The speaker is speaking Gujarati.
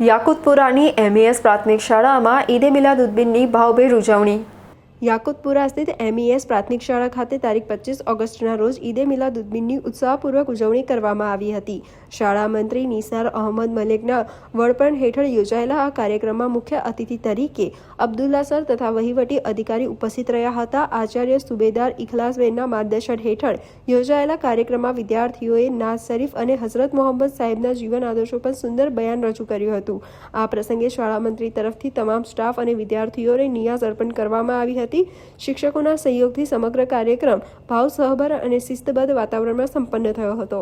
યાકુતપુરાની MES પ્રાથમિક શાળામાં ઈદે મિલાદુન્નબીની ભાવભેર ઉજવણી। યાકુતપુરા સ્થિત MES પ્રાથમિક શાળા ખાતે તારીખ 25 ઓગસ્ટના રોજ ઈદે મિલાદુન્નબીની ઉત્સાહપૂર્વક ઉજવણી કરવામાં આવી હતી। શાળા મંત્રી નિસાર અહમદ મલિકના વડપણ હેઠળ યોજાયેલા આ કાર્યક્રમમાં મુખ્ય અતિથિ તરીકે અબ્દુલ્લા સર તથા વહીવટી અધિકારી ઉપસ્થિત રહ્યા હતા। આચાર્ય સુબેદાર ઇખલાસબેનના માર્ગદર્શન હેઠળ યોજાયેલા કાર્યક્રમમાં વિદ્યાર્થીઓએ નાઝ શરીફ અને હઝરત મોહમ્મદ સાહેબના જીવન આદર્શો પર સુંદર બયાન રજૂ કર્યું હતું। આ પ્રસંગે શાળા મંત્રી તરફથી તમામ સ્ટાફ અને વિદ્યાર્થીઓને નિયાઝ અર્પણ કરવામાં આવી હતી। શિક્ષકોના સહયોગથી સમગ્ર કાર્યક્રમ ભાવસહભર અને શિસ્તબદ્ધ વાતાવરણમાં સંપન્ન થયો હતો।